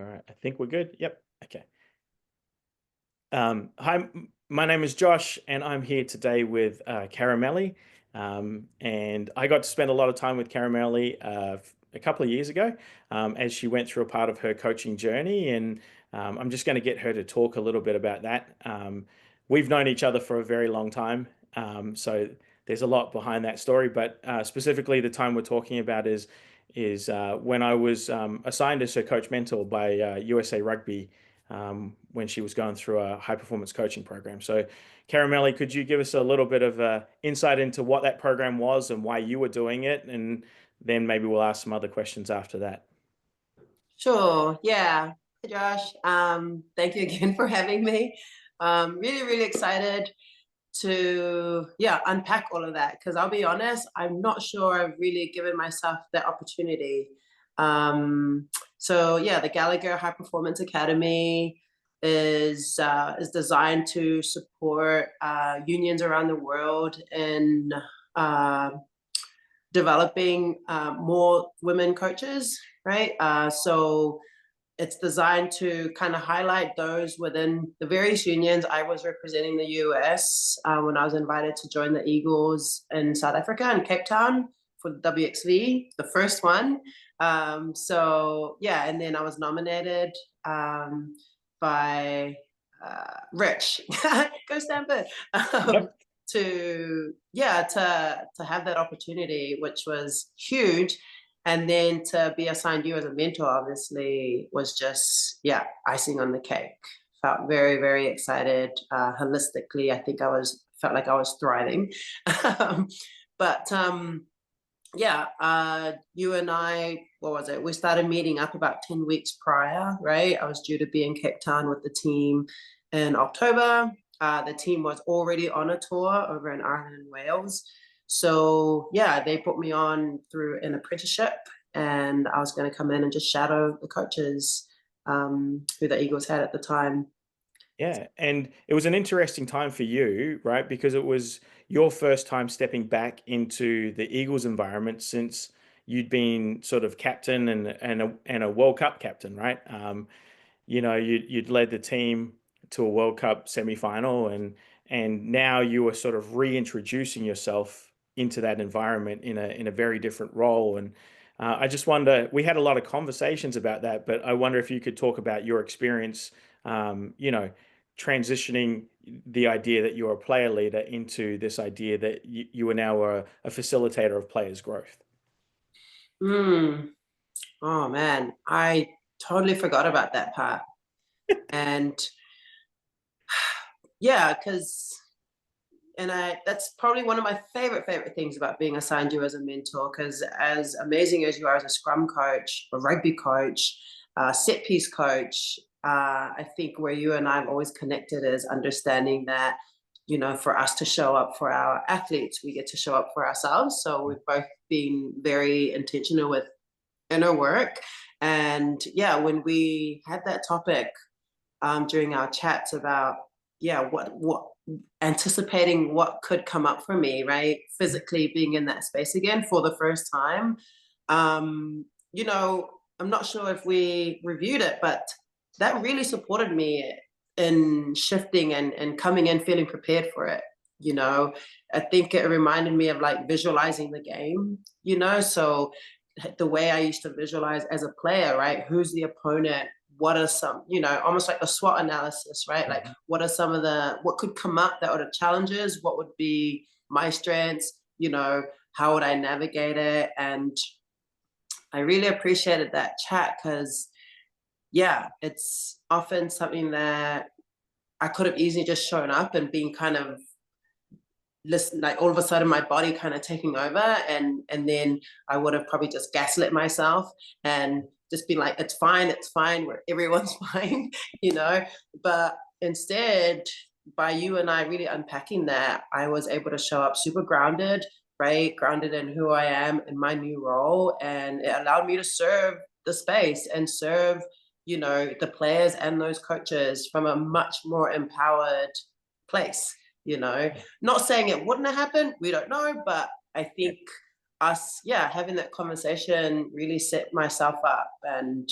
All right, I think we're good. Yep. Okay. Hi, my name is Josh, and I'm here today with Karameli. And I got to spend a lot of time with Karameli a couple of years ago as she went through a part of her coaching journey. And I'm just going to get her to talk a little bit about that. We've known each other for a very long time, so there's a lot behind that story. But specifically, the time we're talking about is when I was assigned as her coach mentor by USA Rugby when she was going through a high performance coaching program. So, Karameli, could you give us a little bit of insight into what that program was and why you were doing it? And then maybe we'll ask some other questions after that. Sure. Yeah. Hey, Josh. Thank you again for having me. Really, really excited to unpack all of that because I'll be honest, I'm not sure I've really given myself that opportunity. Um, the Gallagher High Performance Academy is designed to support unions around the world in uh, developing more women coaches, right? So it's designed to kind of highlight those within the various unions. I was representing the US when I was invited to join the Eagles in South Africa in Cape Town for the WXV, the first one. And then I was nominated by Rich, go Stanford, Yep. to have that opportunity, which was huge. And then to be assigned you as a mentor obviously was just icing on the cake. Felt very, very excited. Holistically, I think felt like I was thriving. but You and I, what was it, we started meeting up about 10 weeks prior, right? I was due to be in Cape Town with the team in October. The team was already on a tour over in Ireland and Wales. So they put me on through an apprenticeship, and I was going to come in and just shadow the coaches who the Eagles had at the time. Yeah, and it was an interesting time for you, right? Because it was your first time stepping back into the Eagles environment since you'd been sort of captain and a World Cup captain, right? You'd led the team to a World Cup semi-final, and now you were sort of reintroducing yourself into that environment in a very different role. And I just wonder, we had a lot of conversations about that, but I wonder if you could talk about your experience, um, you know, transitioning the idea that you're a player leader into this idea that you are now a facilitator of players' growth. Mm. Oh man, I totally forgot about that part. And because that's probably one of my favorite things about being assigned you as a mentor, because as amazing as you are as a scrum coach, a rugby coach, set piece coach, I think where you and I have always connected is understanding that, for us to show up for our athletes, we get to show up for ourselves. So we've both been very intentional with inner work. And when we had that topic during our chats about what anticipating what could come up for me, right? Physically being in that space again for the first time. Um, I'm not sure if we reviewed it, but that really supported me in shifting and coming in feeling prepared for it. I think it reminded me of like visualizing the game, so the way I used to visualize as a player, right? Who's the opponent? What are some, almost like the SWOT analysis, right? Like what are some of what could come up that are the challenges? What would be my strengths? How would I navigate it? And I really appreciated that chat because, it's often something that I could have easily just shown up and been kind of listen, like all of a sudden my body kind of taking over, and then I would have probably just gaslit myself and just been like, it's fine, where everyone's fine, but instead, by you and I really unpacking that, I was able to show up super grounded, right? Grounded in who I am in my new role, and it allowed me to serve the space and serve the players and those coaches from a much more empowered place. Not saying it wouldn't have happened, we don't know, but I think having that conversation really set myself up, and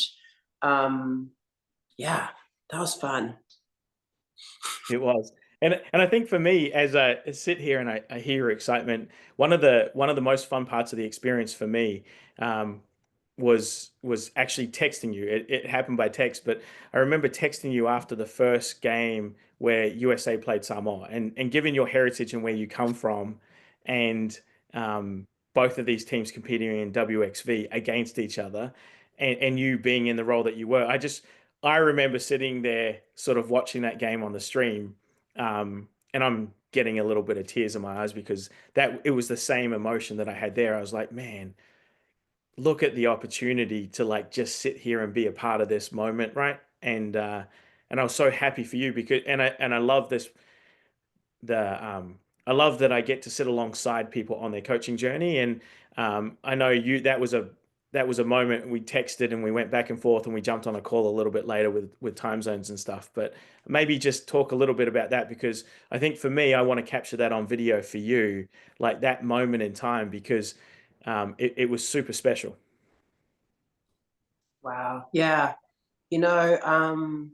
yeah, that was fun. It was. And I think for me, as I sit here and I hear your excitement, one of the most fun parts of the experience for me um, was actually texting you. It happened by text, but I remember texting you after the first game where USA played Samoa, and given your heritage and where you come from, and both of these teams competing in WXV against each other, and you being in the role that you were, I remember sitting there, sort of watching that game on the stream, and I'm getting a little bit of tears in my eyes because that it was the same emotion that I had there. I was like, man, look at the opportunity to like just sit here and be a part of this moment, right? And I was so happy for you because and I love this the I love that I get to sit alongside people on their coaching journey. And I know you that was a moment we texted and we went back and forth and we jumped on a call a little bit later with time zones and stuff. But maybe just talk a little bit about that because I think for me, I want to capture that on video for you, like that moment in time because it was super special. Wow. Yeah. You know, I'm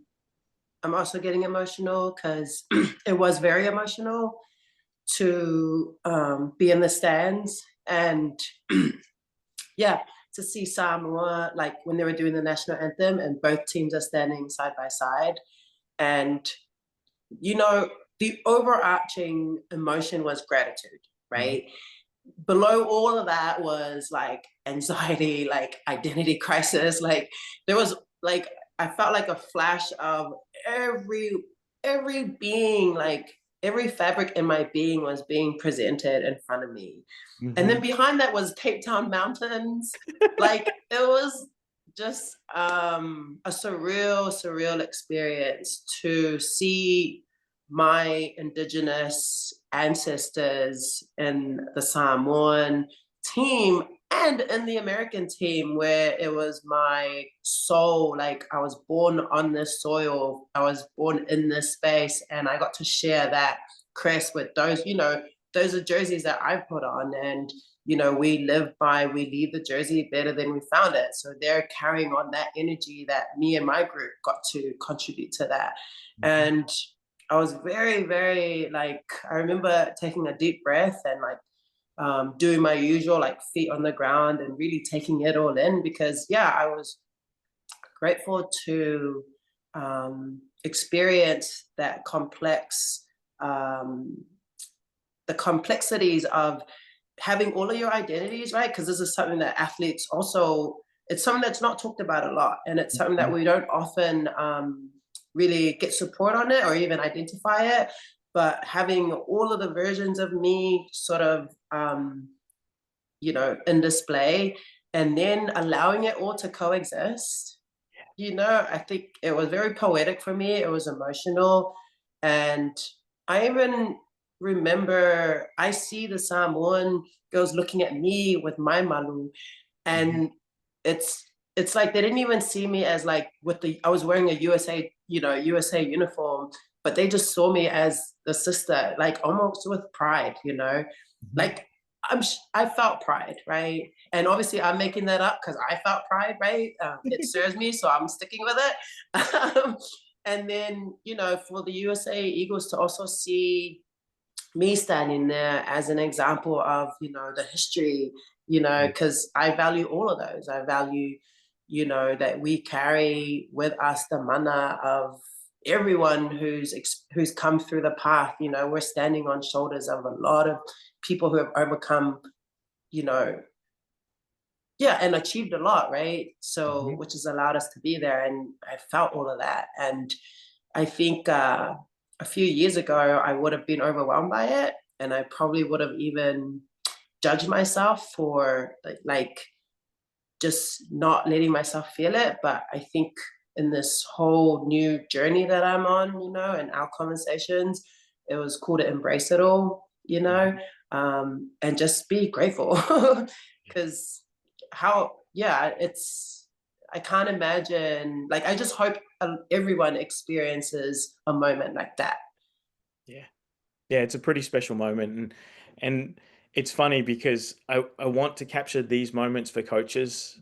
also getting emotional because it was very emotional to be in the stands and yeah, to see Samoa like when they were doing the national anthem and both teams are standing side by side. And you know, the overarching emotion was gratitude, Mhm. right? Below all of that was like anxiety, like identity crisis. Like there was like I felt like a flash of every every being, like every fabric in my being was being presented in front of me. And then Mhm. behind that was Cape Town mountains. Like it was just a surreal experience to see my indigenous ancestors in the Samoan team and in the American team, where it was my soul. Like I was born on this soil, I was born in this space, and I got to share that crest with those, those are jerseys that I put on. And we live by, we leave the jersey better than we found it. So they're carrying on that energy that me and my group got to contribute to that. Mhm. And I was very, very like, I remember taking a deep breath and like doing my usual like feet on the ground and really taking it all in because, yeah, I was grateful to experience that the complexities of having all of your identities, right? Because this is something that athletes also, it's something that's not talked about a lot. And it's something that Mhm. we don't often really get support on it or even identify it. But having all of the versions of me sort of, in display and then allowing it all to coexist, I think it was very poetic for me. It was emotional. And I even remember I see the Samoan girls looking at me with my malu. Mhm. And it's like they didn't even see me as like I was wearing a USA uniform, but they just saw me as the sister, like almost with pride. Mhm. Like I felt pride, right? And obviously, I'm making that up because I felt pride, right? It serves me, so I'm sticking with it. And then, for the USA Eagles to also see me standing there as an example of, the history, Mhm. because I value all of those. I value, that we carry with us the mana of everyone who's come through the path. We're standing on shoulders of a lot of people who have overcome, you know, yeah, and achieved a lot, right? So, Mhm. which has allowed us to be there. And I felt all of that. And I think a few years ago, I would have been overwhelmed by it. And I probably would have even judged myself for like just not letting myself feel it. But I think in this whole new journey that I'm on, and our conversations, it was cool to embrace it all, Mhm. and just be grateful. Because yeah, I can't imagine, like, I just hope everyone experiences a moment like that. Yeah. Yeah, it's a pretty special moment, and it's funny because I want to capture these moments for coaches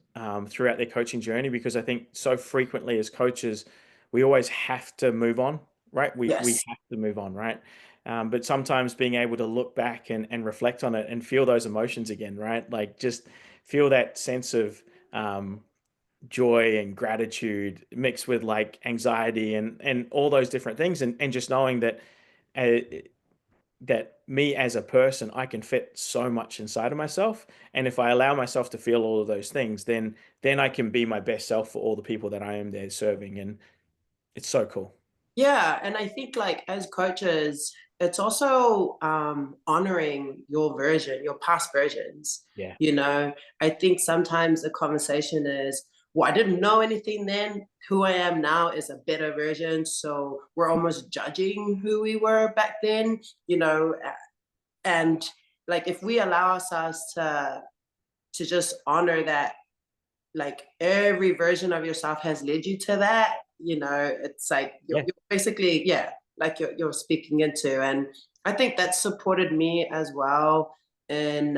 throughout their coaching journey because I think so frequently as coaches we always have to move on, right? We Yes. have to move on, right? But sometimes being able to look back and reflect on it and feel those emotions again, right? Like just feel that sense of um, joy and gratitude mixed with like anxiety and all those different things, and just knowing that uh, that me as a person, I can fit so much inside of myself, and if I allow myself to feel all of those things, then I can be my best self for all the people that I am there serving, and it's so cool. Yeah, and I think like as coaches, it's also honoring your version, your past versions. Yeah. You know, I think sometimes the conversation is, well, I didn't know anything then. Who I am now is a better version. So we're almost judging who we were back then, you know, and like if we allow ourselves to just honor that like every version of yourself has led you to that, you know, it's like Yeah. you're basically, yeah, like you're speaking into. And I think that supported me as well. And,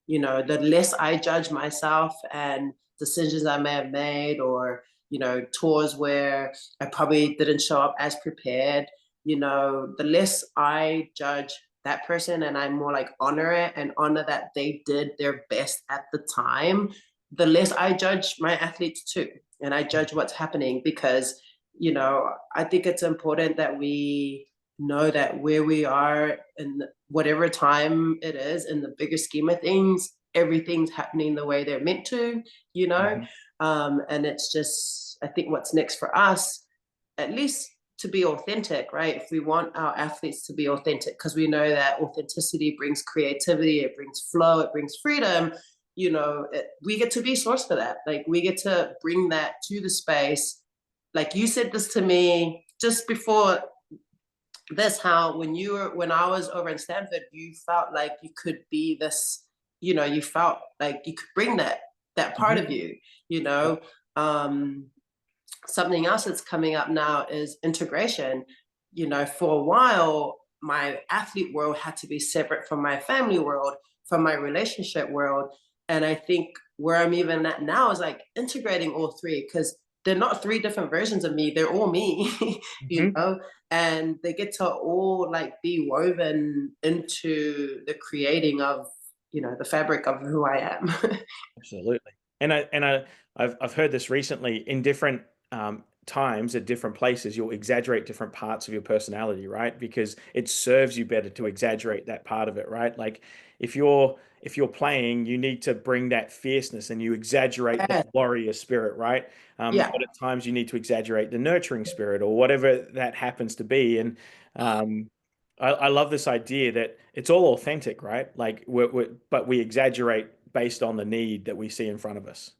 you know, the less I judge myself and decisions I may have made, or, you know, tours where I probably didn't show up as prepared, you know, the less I judge that person and I more like honor it and honor that they did their best at the time, the less I judge my athletes too. And I judge what's happening because, you know, I think it's important that we know that where we are in whatever time it is in the bigger scheme of things, everything's happening the way they're meant to, you know. Mhm. And it's just, I think what's next for us, at least to be authentic, right? If we want our athletes to be authentic, because we know that authenticity brings creativity, it brings flow, it brings freedom, you know, we get to be source for that. Like we get to bring that to the space. Like you said this to me just before this, how when I was over in Stanford, you felt like you could be this, you know, you felt like you could bring that part Mhm. of you Yeah. know. Um, Something else that's coming up now is integration. You know, for a while, my athlete world had to be separate from my family world, from my relationship world. And I think where I'm even at now is like integrating all three, because they're not three different versions of me, they're all me, you Mhm. know, and they get to all like be woven into the creating of, you know, the fabric of who I am. Absolutely. I've heard this recently in different times at different places. You'll exaggerate different parts of your personality, right? Because it serves you better to exaggerate that part of it, right? Like if you're playing, you need to bring that fierceness and you exaggerate that Yeah. warrior spirit, right? Yeah. But at times you need to exaggerate the nurturing spirit or whatever that happens to be. And um, I love this idea that it's all authentic, right? Like, but we exaggerate based on the need that we see in front of us.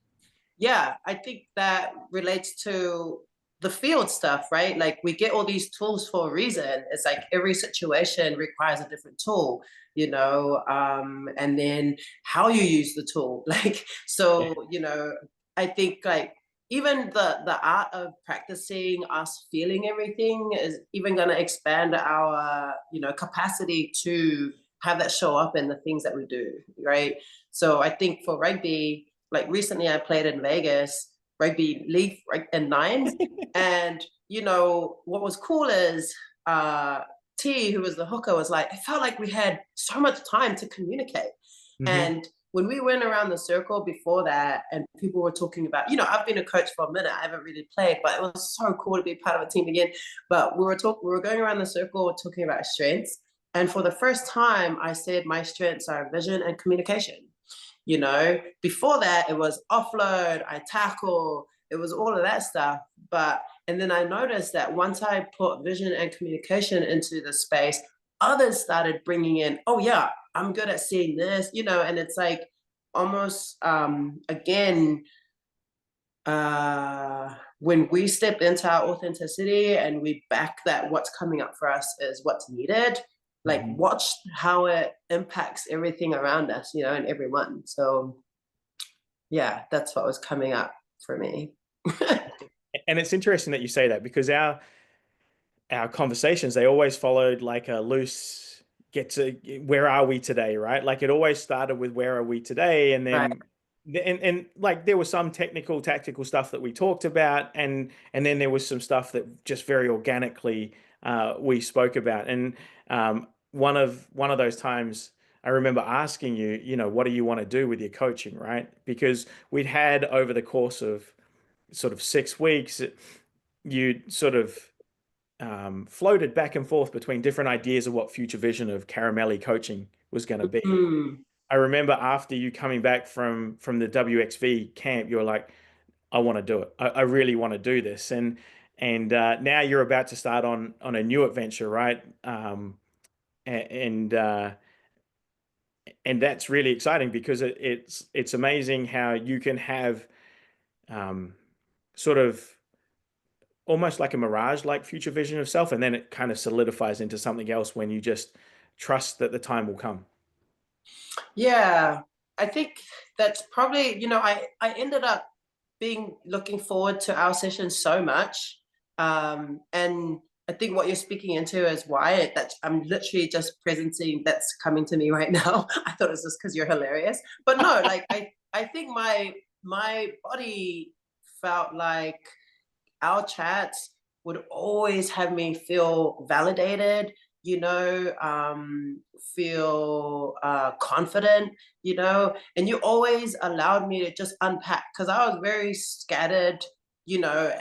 Yeah, I think that relates to the field stuff, right? Like we get all these tools for a reason. It's like every situation requires a different tool, you know, and then how you use the tool. Like, Yeah. so, you know, I think like even the art of practicing us feeling everything is even going to expand our, you know, capacity to have that show up in the things that we do, right? So I think for rugby, like recently I played in Vegas, rugby league in nines. And, you know, what was cool is T, who was the hooker, was like, I felt like we had so much time to communicate. Hmm. And when we went around the circle before that and people were talking about, you know, I've been a coach for a minute, I haven't really played, but it was so cool to be part of a team again. But we were going around the circle talking about strengths. And for the first time, I said my strengths are vision and communication. You know, before that, it was offload, I tackle, it was all of that stuff. But, and then I noticed that once I put vision and communication into the space, others started bringing in, oh, yeah, I'm good at seeing this, you know, and it's like almost, again, when we step into our authenticity and we back that what's coming up for us is what's needed, like Hmm. watch how it impacts everything around us, you know, and everyone. So yeah, that's what was coming up for me. And it's interesting that you say that because our conversations, they always followed like a loose get to where are we today, right? Like it always started with where are we today, and Right. then and like there was some technical tactical stuff that we talked about, and then there was some stuff that just very organically we spoke about. And one of those times I remember asking you, what do you want to do with your coaching, right? Because we'd had over the course of sort of 6 weeks, you sort of floated back and forth between different ideas of what future vision of Karameli coaching was going to be. Mm. I remember after you coming back from the WXV camp, you were like, "I want to do it. I really want to do this." And now you're about to start on a new adventure, right? And and that's really exciting because it's amazing how you can have um, sort of almost like a mirage, like future vision of self, and then it kind of solidifies into something else when you just trust that the time will come. Yeah, I think that's probably, I ended up being looking forward to our sessions so much. And I think what you're speaking into is why that I'm literally just presenting that's coming to me right now. I thought it was just because you're hilarious. But no, like I think my body felt like our chats would always have me feel validated, feel confident, and you always allowed me to just unpack because I was very scattered, you know.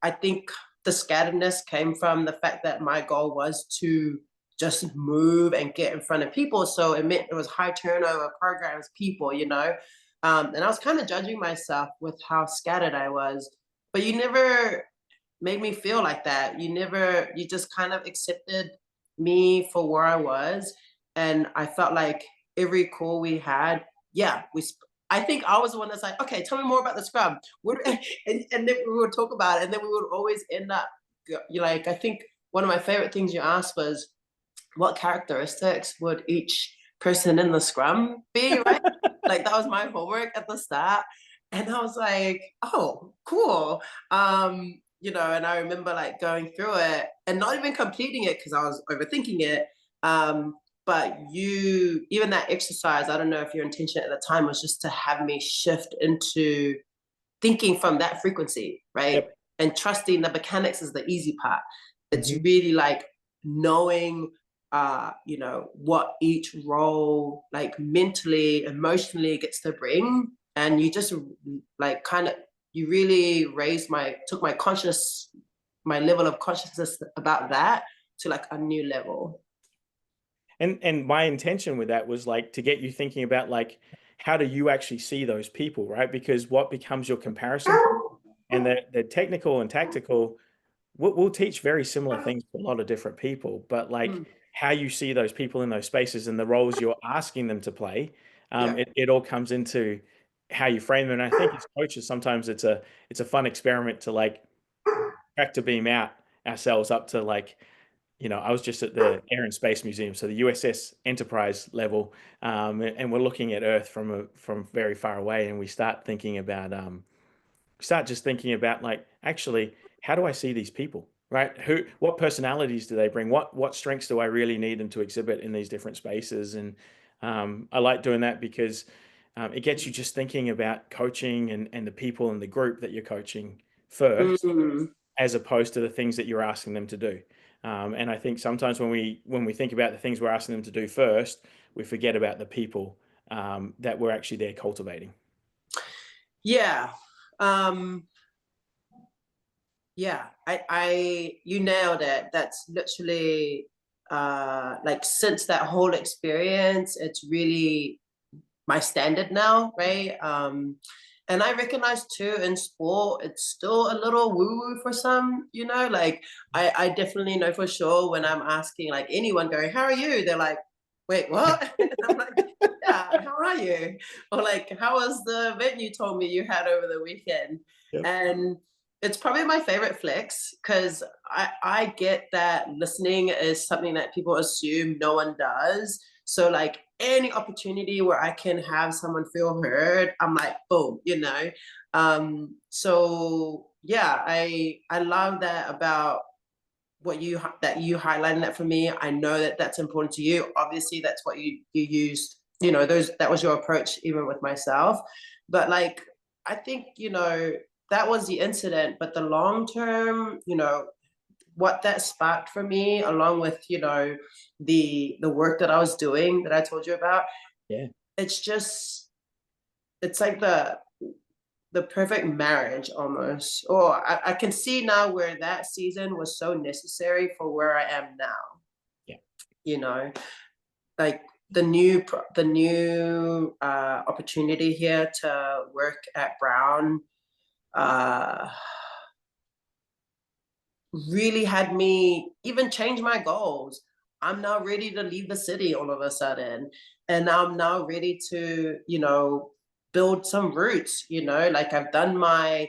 I think the scatteredness came from the fact that my goal was to just move and get in front of people. So it meant it was high turnover programs, people, and I was kind of judging myself with how scattered I was. But you never made me feel like that. You just kind of accepted me for where I was. And I felt like every call we had, yeah, I think I was the one that's like, okay, tell me more about the scrum. And then we would talk about it. And then we would always end up, like, I think one of my favorite things you asked was, what characteristics would each person in the scrum be, right? Like that was my homework at the start. And I was like, oh, cool. And I remember like going through it and not even completing it because I was overthinking it. But even that exercise, I don't know if your intention at the time was just to have me shift into thinking from that frequency, right? Yep. And trusting the mechanics is the easy part. It's Hmm. really like knowing what each role like mentally, emotionally gets to bring. And you just like kind of you really took my level of consciousness about that to like a new level. And my intention with that was like to get you thinking about like how do you actually see those people, right? Because what becomes your comparison point and the technical and tactical we'll teach very similar things to a lot of different people, but like Mm, how you see those people in those spaces and the roles you're asking them to play, yeah. it all comes into how you frame them. And I think as coaches, sometimes it's a fun experiment to like tractor beam out ourselves up to like, I was just at the Air and Space Museum, so the USS Enterprise level, and we're looking at Earth from very far away, and we start just thinking about like actually how do I see these people, right? What personalities do they bring? What strengths do I really need them to exhibit in these different spaces? And I like doing that because it gets you just thinking about coaching and the people and the group that you're coaching first Mm, as opposed to the things that you're asking them to do. And I think sometimes when we think about the things we're asking them to do first, we forget about the people that we're actually there cultivating. yeah. Um, Yeah, you nailed it. That's literally like since that whole experience, it's really my standard now, right? And I recognize too in sport, it's still a little woo-woo for some, like I definitely know for sure when I'm asking like anyone going, how are you? They're like, wait, what? And I'm like, yeah, how are you? Or like, how was the event you told me you had over the weekend? Yep. And it's probably my favorite flex because I get that listening is something that people assume no one does. So like any opportunity where I can have someone feel heard, I'm like, boom. So yeah, I love that about that you highlighting that for me. I know that that's important to you. Obviously, that's what you used. That was your approach even with myself. But like, I think, that was the incident, but the long term, what that sparked for me, along with, the work that I was doing that I told you about, Yeah. it's just, it's like the perfect marriage almost. Or I can see now where that season was so necessary for where I am now. Yeah. You know, like the new opportunity here to work at Brown uh, really had me even change my goals. I'm now ready to leave the city all of a sudden. And I'm now ready to, build some roots, like I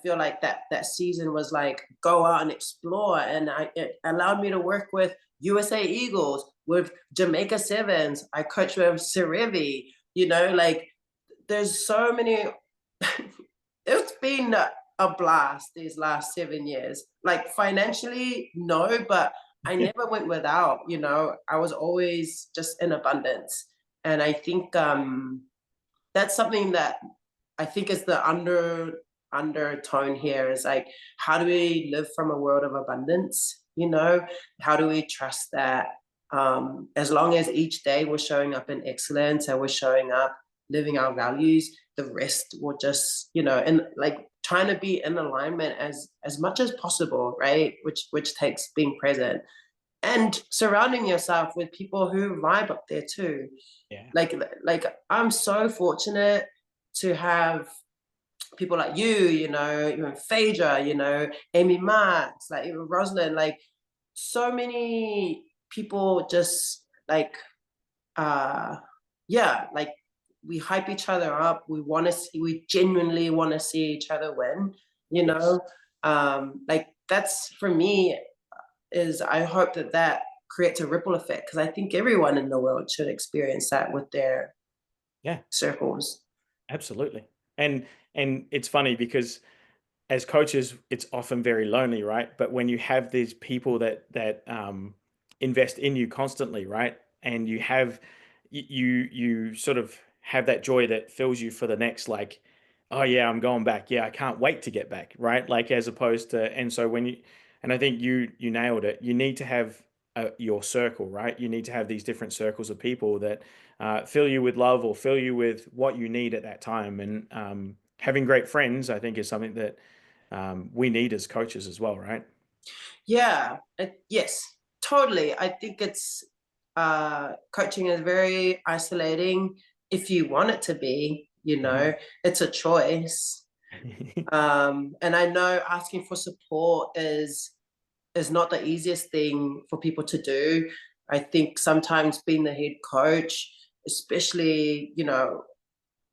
feel like that season was like go out and explore. And it allowed me to work with USA Eagles, with Jamaica Sevens. I coach with Serevi, like there's so many it's been a blast these last 7 years. Like financially, no, but I never went without, I was always just in abundance. And I think that's something that I think is the undertone here is like, how do we live from a world of abundance? How do we trust that as long as each day we're showing up in excellence and we're showing up living our values, the rest will just, and like trying to be in alignment as much as possible, right? Which takes being present and surrounding yourself with people who vibe up there too. Yeah. Like I'm so fortunate to have people like you, even Phaedra, Amy Marks, like even Rosalind, like so many people just like yeah, like we hype each other up. We genuinely want to see each other win, you Yes. know. Like that's for me is I hope that creates a ripple effect because I think everyone in the world should experience that with their Yeah. circles. Absolutely. And it's funny because as coaches, it's often very lonely, right? But when you have these people that invest in you constantly, right, and you sort of have that joy that fills you for the next, like, oh yeah, I'm going back. Yeah, I can't wait to get back, right? Like as opposed to, and so when you, and I think you nailed it. You need to have your circle, right? You need to have these different circles of people that fill you with love or fill you with what you need at that time, and having great friends, I think, is something that we need as coaches as well, right? Yeah, yes, totally. I think it's coaching is very isolating if you want it to be, Mhm. it's a choice. And I know asking for support is not the easiest thing for people to do. I think sometimes being the head coach, especially,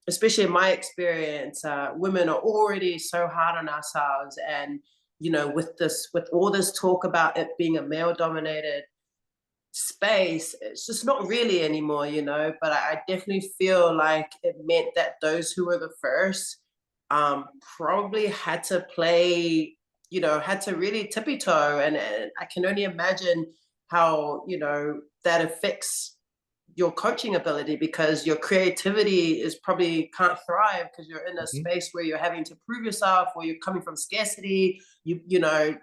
especially in my experience, women are already so hard on ourselves. And, with all this talk about it being a male dominated space, it's just not really anymore, but I definitely feel like it meant that those who were the first probably had to play, had to really tippy toe. And I can only imagine how, that affects your coaching ability because your creativity is probably can't thrive because you're in a Mhm. space where you're having to prove yourself or you're coming from scarcity.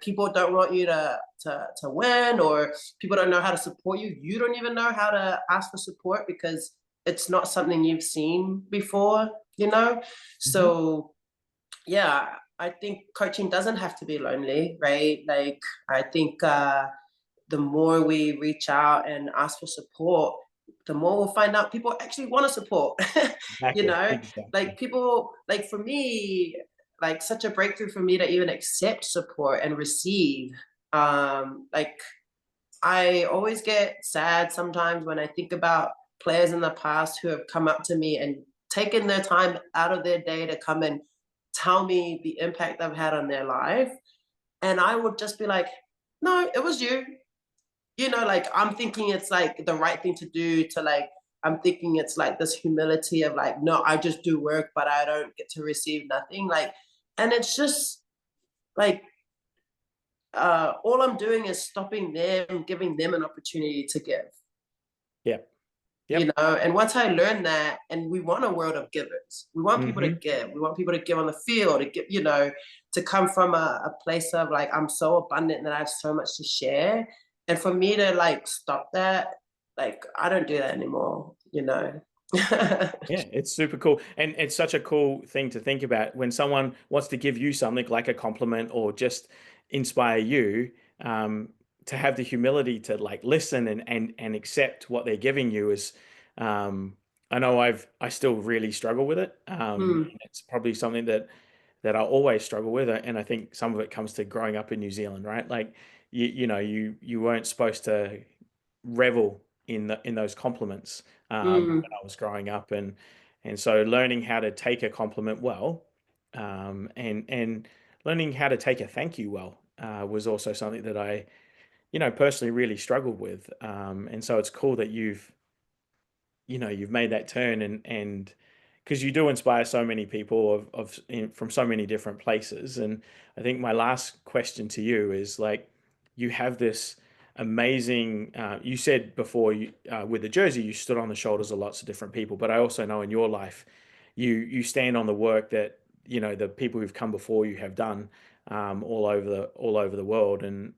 People don't want you to win, or people don't know how to support you. You don't even know how to ask for support because it's not something you've seen before, Mhm. so yeah, I think coaching doesn't have to be lonely, right? Like I think the more we reach out and ask for support, the more we'll find out people actually want to support. you Exactly. know, like Exactly. people, like for me, like such a breakthrough for me to even accept support and receive. Like I always get sad sometimes when I think about players in the past who have come up to me and taken their time out of their day to come and tell me the impact I've had on their life. And I would just be like, no, it was you. Like I'm thinking it's like the right thing to do to like, I'm thinking it's like this humility of like, no, I just do work, but I don't get to receive nothing. Like, and it's just like, all I'm doing is stopping them, giving them an opportunity to give. Yeah. you Yep. know. And once I learned that, and we want a world of givers, we want people to Hmm. give, we want people to give on the field, to give, you know, to come from a place of like, I'm so abundant that I have so much to share. And for me to like stop that, like I don't do that anymore, you know. Yeah, it's super cool. And it's such a cool thing to think about when someone wants to give you something like a compliment or just inspire you, um, to have the humility to like listen and accept what they're giving you is, um, I know I still really struggle with it. Mm, And it's probably something that I always struggle with. And I think some of it comes to growing up in New Zealand, right? Like you weren't supposed to revel in those compliments, when mm, I was growing up, and so learning how to take a compliment well, and learning how to take a thank you well, was also something that I, personally really struggled with. And so it's cool that you've made that turn, and because you do inspire so many people from so many different places. And I think my last question to you is like, you have this amazing, you said before, with the jersey you stood on the shoulders of lots of different people, but I also know in your life you stand on the work that the people who've come before you have done, all over the world. And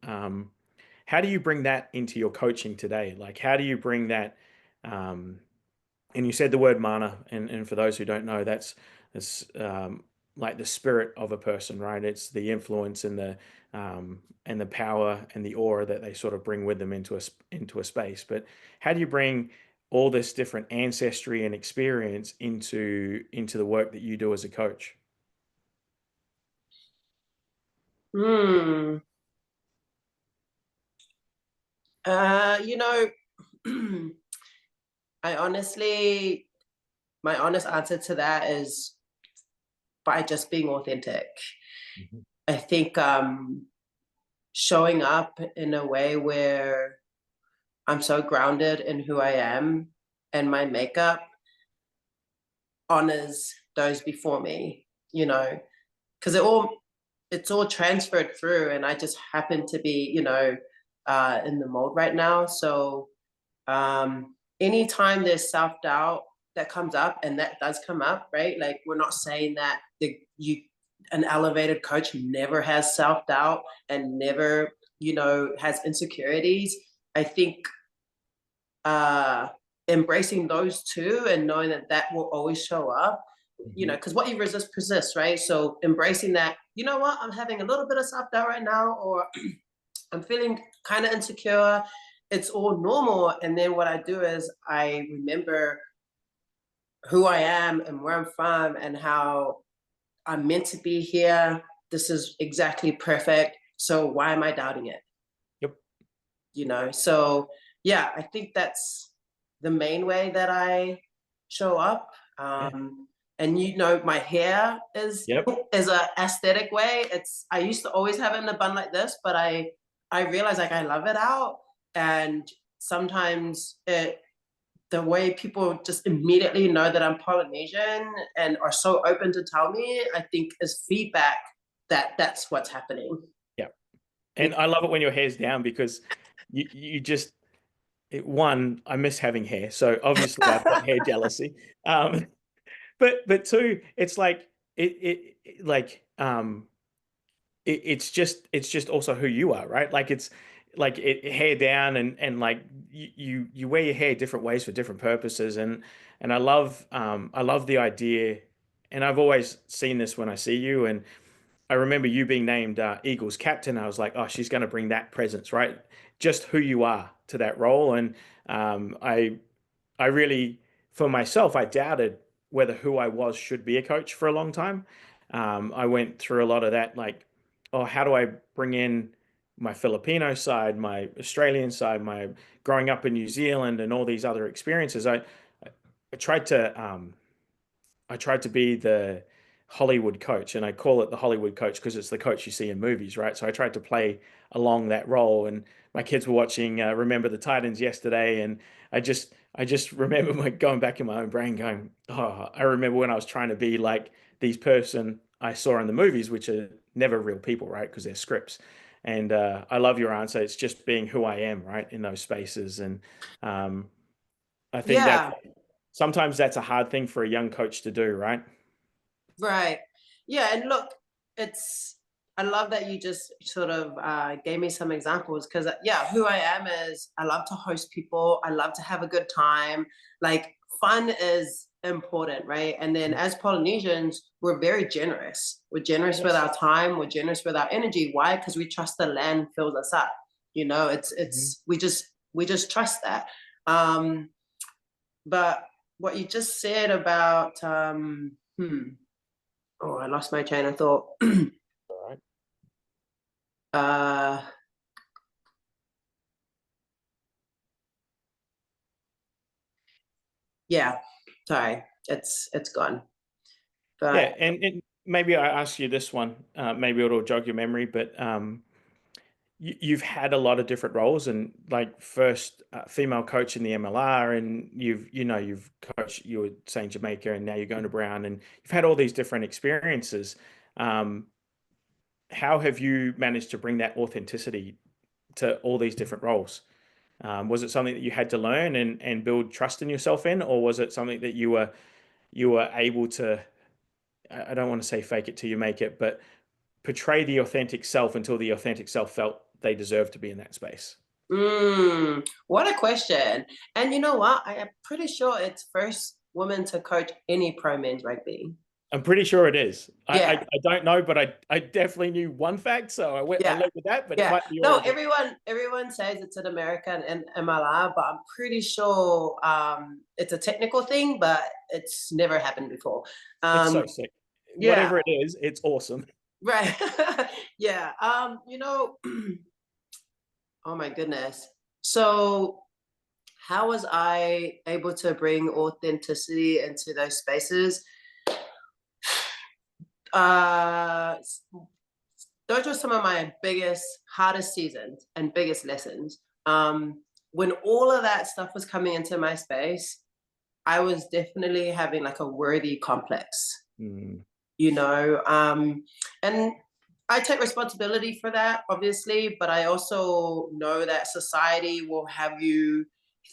how do you bring that into your coaching today? Like, how do you bring that, um, and you said the word mana, and for those who don't know, that's like the spirit of a person, right? It's the influence and the power and the aura that they sort of bring with them into a space. But how do you bring all this different ancestry and experience into the work that you do as a coach? mm. You know, I honestly, my honest answer to that is by just being authentic. Mhm. I think showing up in a way where I'm so grounded in who I am and my makeup honors those before me, you know, because it's all transferred through, and I just happen to be, you know, in the mold right now. So anytime there's self-doubt that comes up, and that does come up, right? Like we're not saying that an elevated coach never has self-doubt and never, you know, has insecurities. I think uh embracing those two and knowing that that will always show up, you know, Mhm. because what you resist persists, right? So embracing that, you know what, I'm having a little bit of self-doubt right now, or I'm feeling kind of insecure. It's all normal. And then what I do is I remember who I am and where I'm from and how I'm meant to be here. This is exactly perfect. So why am I doubting it? Yep. You know? So yeah, I think that's the main way that I show up. Yeah. And you know, my hair is Yep. is a aesthetic way. It's I used to always have it in a bun like this, but I realize like I love it out, and sometimes the way people just immediately know that I'm Polynesian and are so open to tell me, I think is feedback that that's what's happening. Yep. And I love it when your hair's down because you just one, I miss having hair, so obviously I've got hair jealousy. Um, but two, it's like it's just also who you are, right? Like it's like hair down, and like you wear your hair different ways for different purposes. And I love the idea, and I've always seen this when I see you. And I remember you being named Eagles captain. I was like, oh, she's going to bring that presence, right? Just who you are to that role. And I really, for myself, I doubted whether who I was should be a coach for a long time. I went through a lot of that, like, oh, how do I bring in my Filipino side, my Australian side, my growing up in New Zealand, and all these other experiences. I tried to be the Hollywood coach, and I call it the Hollywood coach because it's the coach you see in movies, right? So I tried to play along that role. And my kids were watching Remember the Titans yesterday, and I just remember my going back in my own brain, going, oh, I remember when I was trying to be like these person I saw in the movies, which are never real people, right? Because they're scripts. And I love your answer. It's just being who I am, right, in those spaces. And um, I think that Yeah, sometimes that's a hard thing for a young coach to do, right? right. Yeah, and look, it's I love that you just sort of gave me some examples because yeah, who I am is I love to host people. I love to have a good time. Like fun is important, right? And then as Polynesians, we're very generous. We're generous with Yes. our time. We're generous with our energy. Why? Because we trust the land fills us up. You know, Mhm. it's we just trust that. Um, but what you just said about oh, I lost my train of thought. All right. uh, yeah, sorry, it's gone. Yeah, But and maybe I ask you this one, maybe it'll jog your memory, but you've had a lot of different roles, and like first female coach in the MLR, and you've coached, you were saying Jamaica, and now you're going to Brown, and you've had all these different experiences. Um, how have you managed to bring that authenticity to all these different roles? Was it something that you had to learn and build trust in yourself in, or was it something that you were able to, I don't want to say fake it till you make it, but portray the authentic self until the authentic self felt they deserved to be in that space? what a question! And you know what? I am pretty sure it's first woman to coach any pro men's rugby. I'm pretty sure it is. Yeah, I don't know, but I definitely knew one fact, so I yeah, led with that, but it yeah. might be No, yours. everyone says it's an American and MLR, but I'm pretty sure it's a technical thing, but it's never happened before. It's so Um, sick. yeah, Whatever it is, it's awesome. right. Yeah. Oh my goodness. So how was I able to bring authenticity into those spaces? Uh, those were some of my biggest, hardest seasons and biggest lessons. When all of that stuff was coming into my space, I was definitely having like a worthy complex, Mm, you know. And I take responsibility for that, obviously, but I also know that society will have you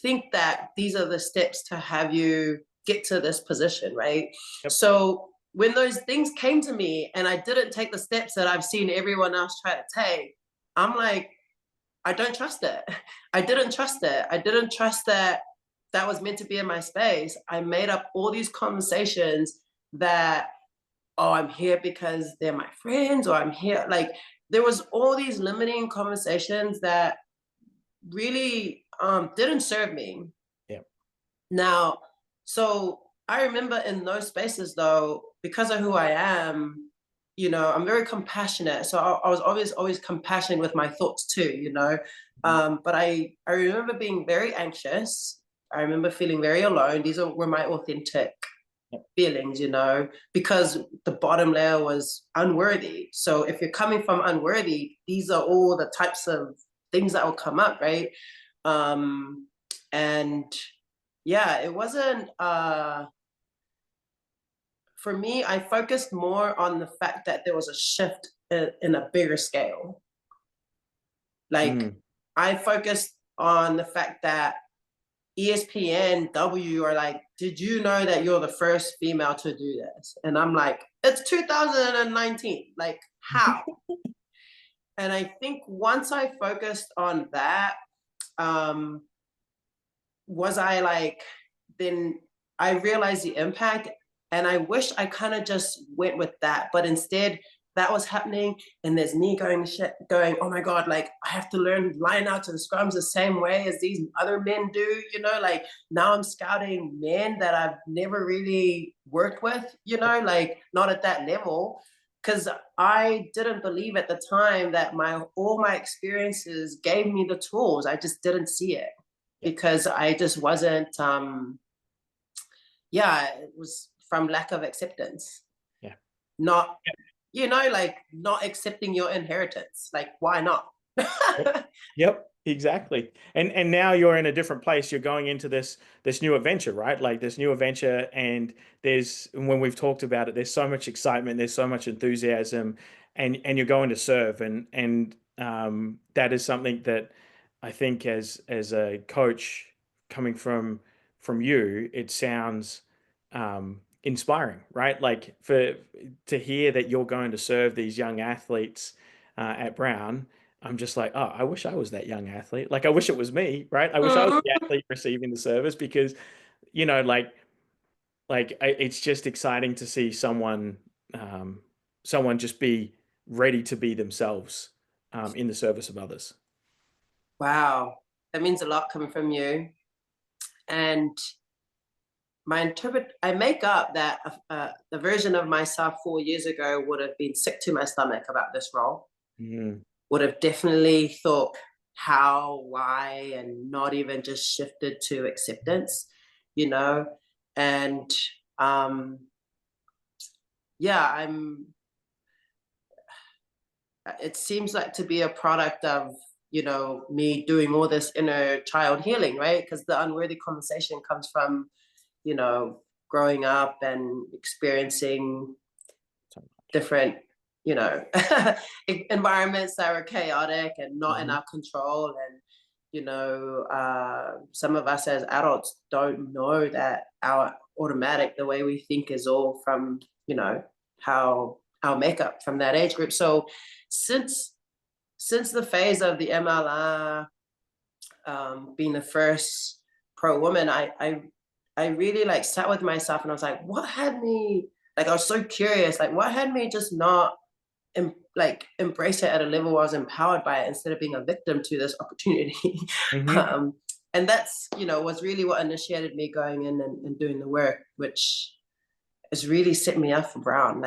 think that these are the steps to have you get to this position, right? yep. So when those things came to me and I didn't take the steps that I've seen everyone else try to take, I'm like, I don't trust it. I didn't trust it. I didn't trust that that was meant to be in my space. I made up all these conversations that, oh, I'm here because they're my friends, or I'm here. Like there was all these limiting conversations that really didn't serve me. Yep. Now, so I remember in those spaces though, because of who I am, I'm very compassionate. So I was always compassionate with my thoughts too, Mhm. But I remember being very anxious. I remember feeling very alone. Were my authentic Yep. feelings, because the bottom layer was unworthy. So if you're coming from unworthy, these are all the types of things that will come up, right? Um, and yeah, it wasn't for me. I focused more on the fact that there was a shift in a bigger scale. Like Mm. I focused on the fact that ESPN W are like, did you know that you're the first female to do this? And I'm like, it's 2019. Like, how? And I think once I focused on that, um, was I like, then I realized the impact. And I wish I kind of just went with that. But instead, that was happening. And there's me going, oh my God, like I have to learn line out to the scrums the same way as these other men do, like now I'm scouting men that I've never really worked with, like not at that level. Because I didn't believe at the time that all my experiences gave me the tools. I just didn't see it Yep. because I just wasn't yeah, it was from lack of acceptance. Yeah. Not, like not accepting your inheritance. Like, why not? Yep. Yep, exactly. And now you're in a different place. You're going into this new adventure, right? Like this new adventure, and when we've talked about it, there's so much excitement, there's so much enthusiasm, and you're going to serve, and that is something that I think as a coach coming from you, it sounds inspiring, right? Like to hear that you're going to serve these young athletes at Brown, I'm just like, oh, I wish I was that young athlete. Like, I wish it was me, right? I wish I was the Mhm. athlete receiving the service because, you know, it's just exciting to see um, someone just be ready to be themselves in the service of others. Wow, that means a lot coming from you. And I make up that the version of myself 4 years ago would have been sick to my stomach about this role. Mm, Would have definitely thought how, why, and not even just shifted to acceptance, you know. And um, yeah, it seems like to be a product of me doing all this inner child healing, right? Because the unworthy conversation comes from you know growing up and experiencing so different you know environments that are chaotic and not in mhm. our control. And some of us as adults don't know that our automatic, the way we think, is all from how our makeup from that age group. So since the phase of the MLR, being the first pro woman, I really like sat with myself and I was like, what had me, like, I was so curious, like, what had me just not embrace it at a level where I was empowered by it instead of being a victim to this opportunity. Mhm. um, and that's was really what initiated me going in and doing the work, which has really set me up for Brown.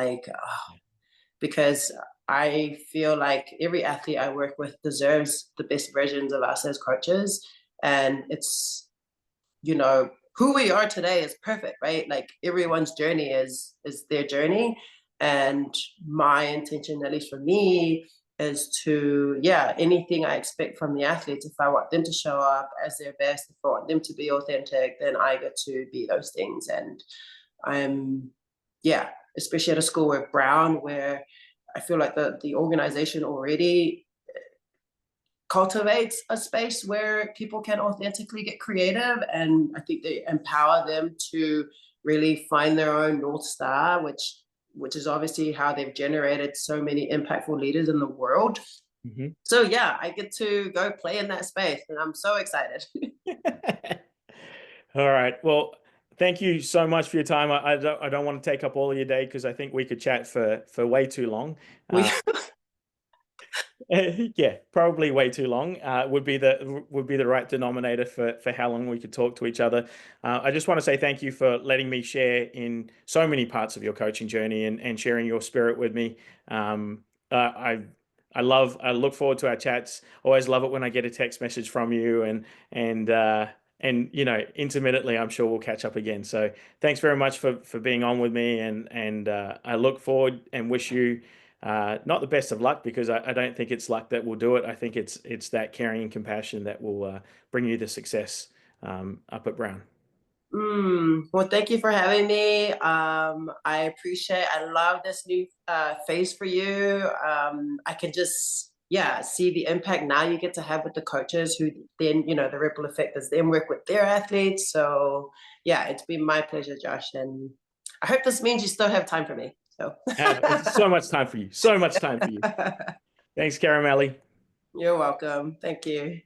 Because I feel like every athlete I work with deserves the best versions of us as coaches. And it's, who we are today is perfect, right? Like everyone's journey is their journey. And my intention, at least for me, is to, yeah, anything I expect from the athletes, if I want them to show up as their best, if I want them to be authentic, then I get to be those things. And I'm, yeah, especially at a school with Brown, where I feel like the organization already cultivates a space where people can authentically get creative, and I think they empower them to really find their own North Star, which is obviously how they've generated so many impactful leaders in the world. Mhm. So yeah, I get to go play in that space and I'm so excited. All right. Well, thank you so much for your time. I don't want to take up all of your day because I think we could chat for way too long. we Yeah, probably way too long. Would be the right denominator for how long we could talk to each other. I just want to say thank you for letting me share in so many parts of your coaching journey and sharing your spirit with me. I look forward to our chats. Always love it when I get a text message from you and intermittently I'm sure we'll catch up again. So thanks very much for being on with me and I look forward and wish you not the best of luck because I don't think it's luck that will do it. I think it's that caring and compassion that will bring you the success up at Brown. Well, thank you for having me. I love this new phase for you. I can just, yeah, see the impact now you get to have with the coaches who then, the ripple effect is them work with their athletes. So, yeah, it's been my pleasure, Josh. And I hope this means you still have time for me. So, It's so much time for you. So much time for you. Thanks, Karameli. you're welcome. Thank you.